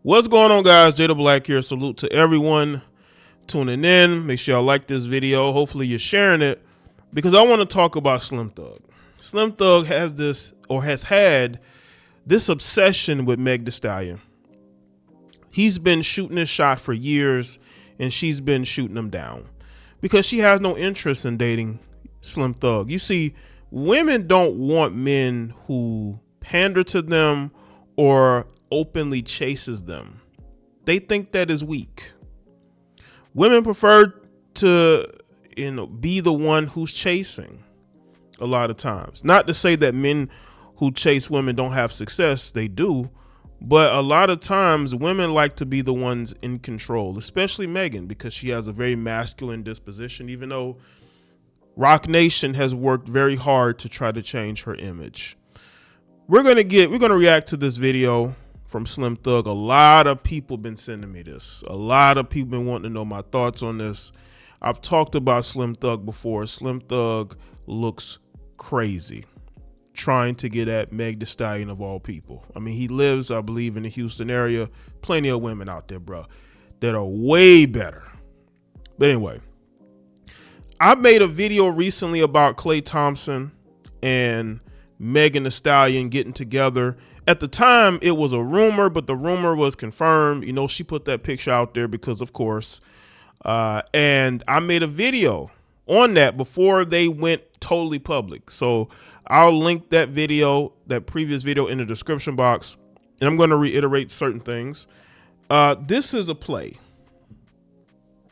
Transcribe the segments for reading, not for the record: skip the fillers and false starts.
What's going on, guys? Jada Black here. Salute to everyone tuning in. Make sure y'all like this video. Hopefully you're sharing it because I want to talk about Slim Thug. Slim Thug has had this obsession with Meg Thee Stallion. He's been shooting his shot for years and she's been shooting him down because she has no interest in dating Slim Thug. You see, women don't want men who pander to them or openly chases them. They think that is weak. Women prefer to, be the one who's chasing a lot of times. Not to say that men who chase women don't have success, they do, but a lot of times women like to be the ones in control, especially Megan, because she has a very masculine disposition, even though Rock Nation has worked very hard to try to change her image. We're gonna react to this video from Slim Thug. A lot of people been sending me this. A lot of people been wanting to know my thoughts on this. I've talked about Slim Thug before. Slim Thug looks crazy trying to get at Meg Thee Stallion of all people. I mean, he lives, I believe, in the Houston area. Plenty of women out there, bro, that are way better. But anyway, I made a video recently about Klay Thompson and Megan Thee Stallion getting together. At the time, it was a rumor, but the rumor was confirmed. You know, she put that picture out there because, of course, and I made a video on that before they went totally public. So I'll link that video, that previous video, in the description box, and I'm going to reiterate certain things. This is a play.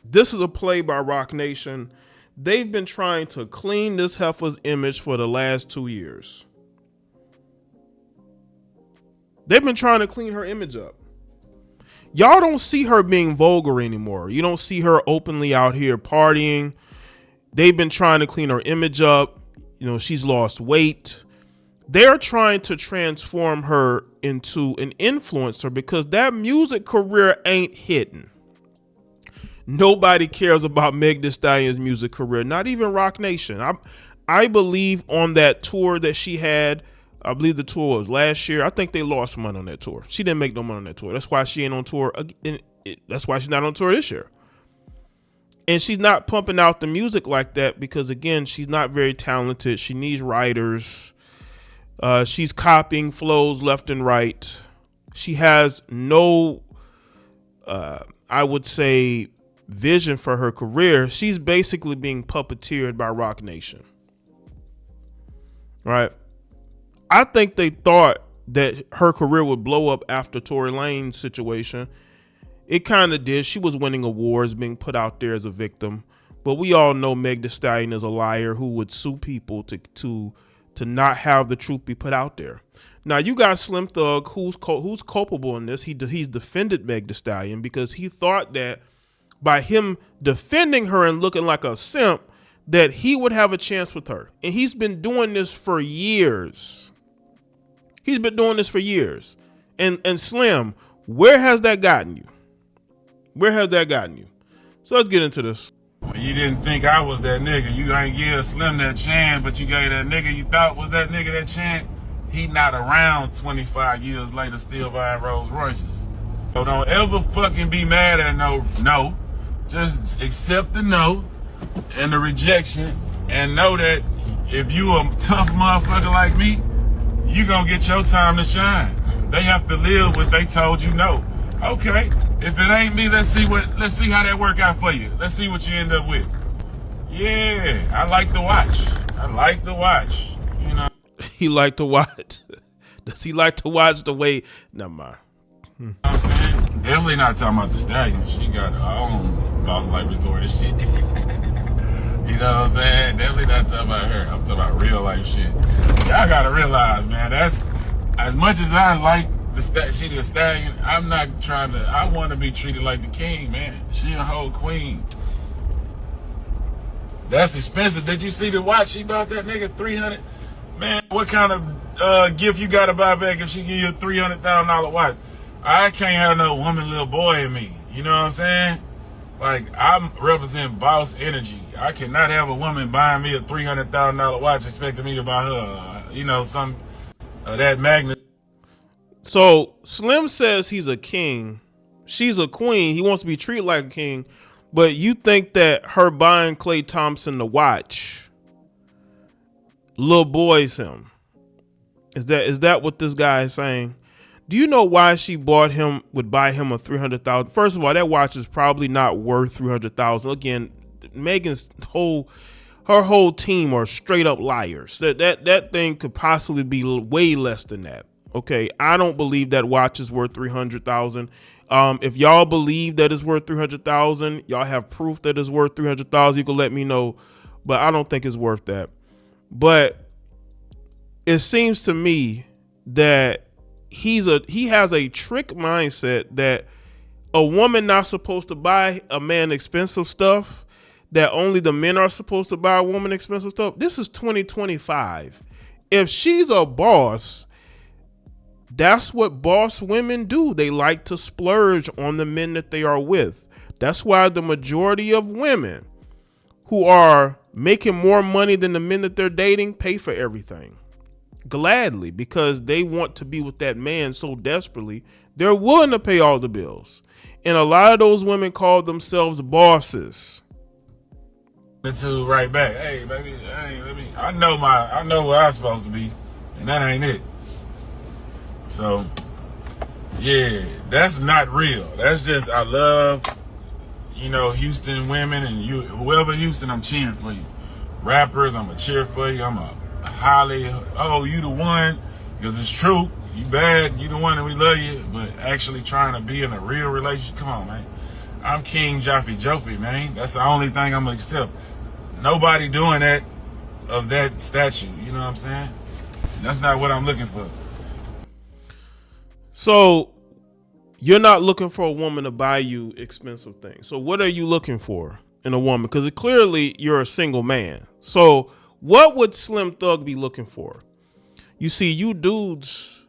This is a play by Rock Nation. They've been trying to clean this heifer's image for the last 2 years. They've been trying to clean her image up. Y'all don't see her being vulgar anymore. You don't see her openly out here partying. They've been trying to clean her image up. You know, she's lost weight. They're trying to transform her into an influencer because that music career ain't hitting. Nobody cares about Meg Thee Stallion's music career, not even Rock Nation. I believe on that tour that she had, I believe the tour was last year. I think they lost money on that tour. She didn't make no money on that tour. That's why she ain't on tour. That's why she's not on tour this year. And she's not pumping out the music like that because, again, she's not very talented. She needs writers. She's copying flows left and right. She has no, I would say, vision for her career. She's basically being puppeteered by Rock Nation. Right? I think they thought that her career would blow up after Tory Lane's situation. It kind of did. She was winning awards, being put out there as a victim. But we all know Meg Thee Stallion is a liar who would sue people to not have the truth be put out there. Now you got Slim Thug, who's culpable in this. He's defended Meg Thee Stallion because he thought that by him defending her and looking like a simp, that he would have a chance with her. And he's been doing this for years. He's been doing this for years. And Slim, where has that gotten you? Where has that gotten you? So let's get into this. You didn't think I was that nigga. You ain't give Slim that chance, but you gave that nigga you thought was that nigga that chance. He not around 25 years later still buying Rolls Royces. So don't ever fucking be mad at no. Just accept the no and the rejection and know that if you a tough motherfucker like me, you gonna get your time to shine. They have to live what they told you no. Okay, if it ain't me, let's see how that work out for you. Let's see what you end up with. Yeah, I like to watch. You know. He like to watch. Does he like to watch the way? Never mind. You know what I'm saying? Definitely not talking about the Stallion. She got her own boss like resort and shit. You know what I'm saying? Definitely not talking about her. I'm talking about real life shit. Y'all gotta realize, man, that's as much as I like she the Stallion, I'm not trying to, I want to be treated like the king, man. She a whole queen. That's expensive. Did you see the watch she bought that nigga 300? Man, what kind of gift you gotta buy back if she give you a $300,000 watch? I can't have no woman little boy in me. You know what I'm saying? Like, I'm representing boss energy. I cannot have a woman buying me a $300,000 watch expecting me to buy her, some of that magnet. So Slim says he's a king. She's a queen. He wants to be treated like a king. But you think that her buying Klay Thompson the watch little boys him? Is that what this guy is saying? Do you know why she would buy him a $300,000? First of all, that watch is probably not worth $300,000. Again, Megan's whole team are straight up liars. That thing could possibly be way less than that. Okay, I don't believe that watch is worth $300,000. If y'all believe that it's worth $300,000, y'all have proof that it's worth $300,000, you can let me know. But I don't think it's worth that. But it seems to me that he has a trick mindset that a woman not supposed to buy a man expensive stuff, that only the men are supposed to buy a woman expensive stuff. This is 2025. If she's a boss, that's what boss women do. They like to splurge on the men that they are with. That's why the majority of women who are making more money than the men that they're dating pay for everything gladly, because they want to be with that man so desperately. They're willing to pay all the bills. And a lot of those women call themselves bosses. Into right back. Hey, baby, I know where I'm supposed to be, and that ain't it. So, yeah, that's not real. That's just, I love, Houston women, and whoever Houston, I'm cheering for you. Rappers, I'm a cheer for you. I'm a you the one, because it's true. You bad, you the one, and we love you. But actually trying to be in a real relationship, come on, man. I'm King Joffy, man. That's the only thing I'm gonna accept. Nobody doing that of that statue. You know what I'm saying? That's not what I'm looking for. So you're not looking for a woman to buy you expensive things. So what are you looking for in a woman? Because clearly you're a single man. So what would Slim Thug be looking for? You see, you dudes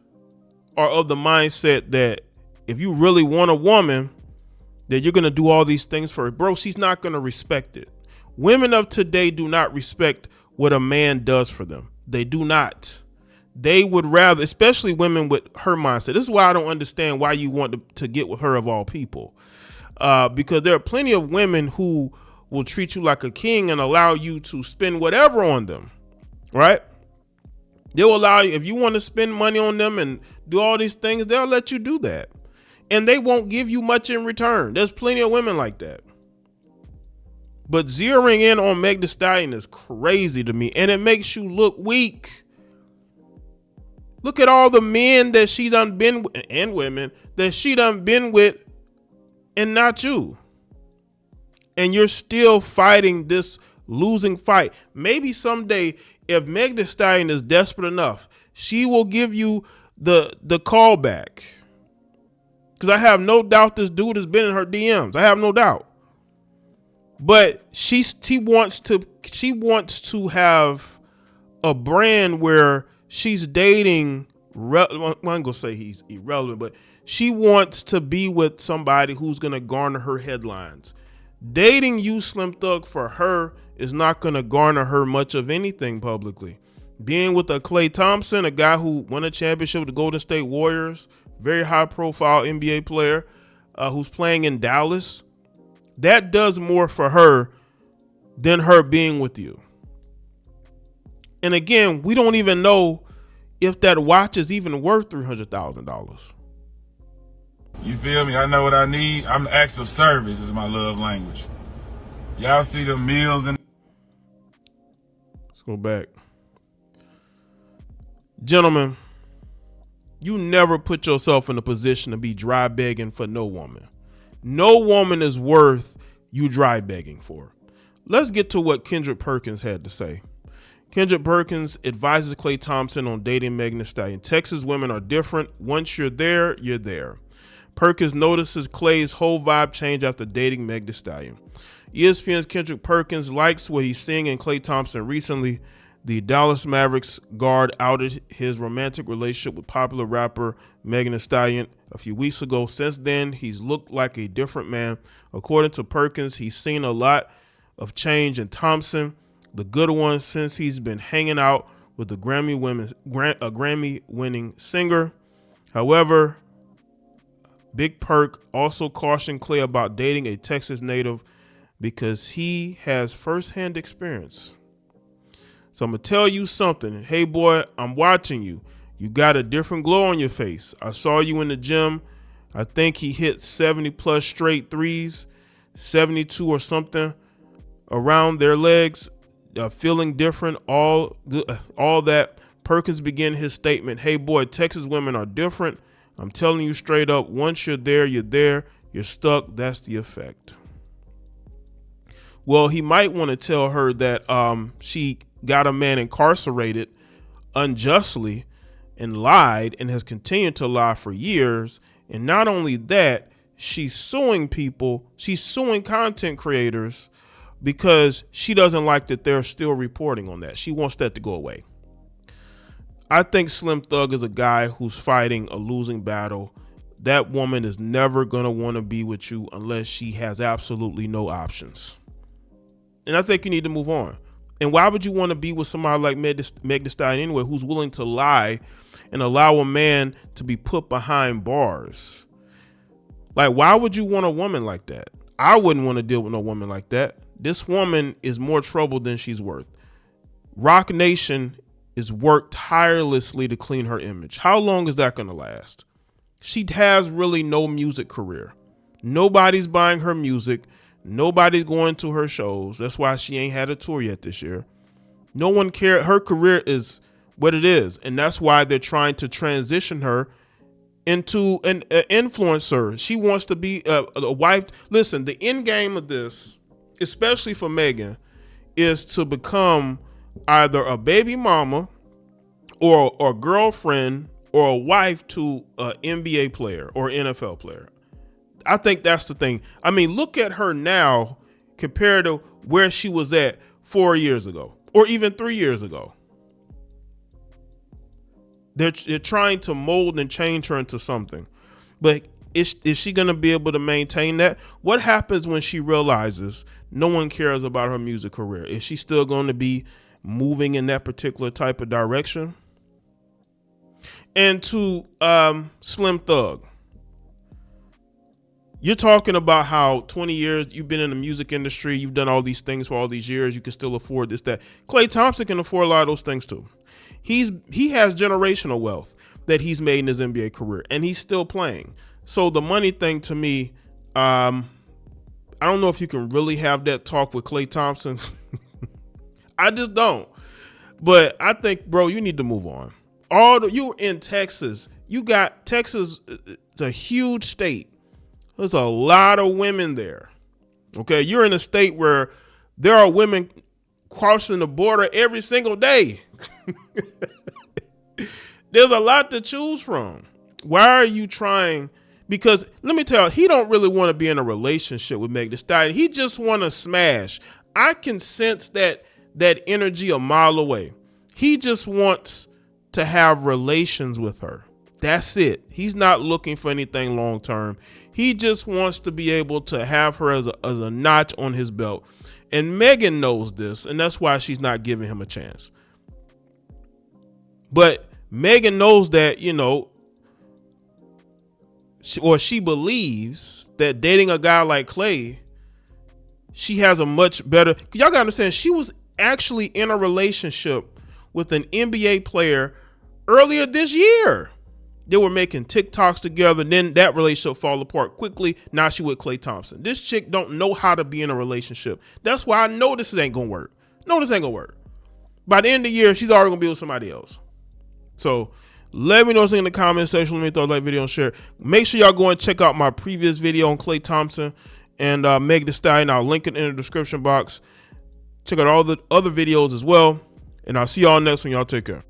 are of the mindset that if you really want a woman, that you're going to do all these things for her. Bro, she's not going to respect it. Women of today do not respect what a man does for them. They do not. They would rather, especially women with her mindset. This is why I don't understand why you want to get with her of all people. Because there are plenty of women who will treat you like a king and allow you to spend whatever on them, right? They'll allow you, if you want to spend money on them and do all these things, they'll let you do that. And they won't give you much in return. There's plenty of women like that. But zeroing in on Meg Thee Stallion is crazy to me, and it makes you look weak. Look at all the men that she done been with, and women that she done been with, and not you. And you're still fighting this losing fight. Maybe someday, if Meg Thee Stallion is desperate enough, she will give you the call back. Because I have no doubt this dude has been in her DMs. I have no doubt. But she wants to have a brand where she's dating. I'm gonna say he's irrelevant, but she wants to be with somebody who's gonna garner her headlines. Dating you, Slim Thug, for her is not gonna garner her much of anything publicly. Being with a Klay Thompson, a guy who won a championship with the Golden State Warriors, very high profile NBA player, who's playing in Dallas, that does more for her than her being with you. And again, we don't even know if that watch is even worth $300,000. You feel me? I know what I need. I'm acts of service is my love language. Y'all see the meals and let's go back. Gentlemen, you never put yourself in a position to be dry begging for no woman. No woman is worth you dry begging for. Let's get to what Kendrick Perkins had to say. Kendrick Perkins advises Klay Thompson on dating Megan Thee Stallion. Texas women are different. Once you're there, you're there. Perkins notices Klay's whole vibe change after dating Megan Thee Stallion. ESPN's Kendrick Perkins likes what he's seeing in Klay Thompson recently. The Dallas Mavericks guard outed his romantic relationship with popular rapper Megan Thee Stallion a few weeks ago. Since then, he's looked like a different man. According to Perkins, he's seen a lot of change in Thompson, the good one, since he's been hanging out with the Grammy-winning singer. However, Big Perk also cautioned Klay about dating a Texas native because he has firsthand experience. So I'm going to tell you something. Hey, boy, I'm watching you. You got a different glow on your face. I saw you in the gym. I think he hit 70 plus straight threes, 72 or something around their legs, feeling different, all that. Perkins began his statement. Hey, boy, Texas women are different. I'm telling you straight up, once you're there, you're stuck. That's the effect. Well, he might want to tell her that she got a man incarcerated unjustly and lied and has continued to lie for years. And not only that, she's suing people. She's suing content creators because she doesn't like that they're still reporting on that. She wants that to go away. I think Slim Thug is a guy who's fighting a losing battle. That woman is never going to want to be with you unless she has absolutely no options. And I think you need to move on. And why would you want to be with somebody like Meg Thee Stallion anyway, who's willing to lie and allow a man to be put behind bars? Like, why would you want a woman like that? I wouldn't want to deal with no woman like that. This woman is more trouble than she's worth. Rock Nation is worked tirelessly to clean her image. How long is that going to last? She has really no music career. Nobody's buying her music. Nobody's going to her shows. That's why she ain't had a tour yet this year. No one cares. Her career is what it is. And that's why they're trying to transition her into an influencer. She wants to be a wife. Listen, the end game of this, especially for Megan, is to become either a baby mama or a girlfriend or a wife to an NBA player or NFL player. I think that's the thing. I mean, look at her now compared to where she was at 4 years ago or even 3 years ago. They're trying to mold and change her into something. But is she going to be able to maintain that? What happens when she realizes no one cares about her music career? Is she still going to be moving in that particular type of direction? And to Slim Thug, you're talking about how 20 years you've been in the music industry, you've done all these things for all these years, you can still afford this, that. Klay Thompson can afford a lot of those things too. He has generational wealth that he's made in his NBA career, and he's still playing. So the money thing to me, I don't know if you can really have that talk with Klay Thompson. I just don't. But I think, bro, you need to move on. You're in Texas. You got Texas. It's a huge state. There's a lot of women there. Okay, you're in a state where there are women crossing the border every single day. There's a lot to choose from. Why are you trying? Because let me tell you, he don't really want to be in a relationship with Meg Thee Stallion. He just want to smash. I can sense that energy a mile away. He just wants to have relations with her. That's it. He's not looking for anything long term. He just wants to be able to have her as a notch on his belt. And Megan knows this, and that's why she's not giving him a chance. But Megan knows that, she believes that dating a guy like Klay, she has a much better. Y'all gotta understand, she was actually in a relationship with an NBA player earlier this year. They were making TikToks together. Then that relationship fall apart quickly. Now she with Klay Thompson. This chick don't know how to be in a relationship. That's why I know this ain't gonna work. No, this ain't gonna work. By the end of the year, she's already gonna be with somebody else. So let me know what's in the comment section. Let me throw a like, video, and share. Make sure y'all go and check out my previous video on Klay Thompson and Meg Thee Stallion. I'll link it in the description box. Check out all the other videos as well. And I'll see y'all next one. Y'all take care.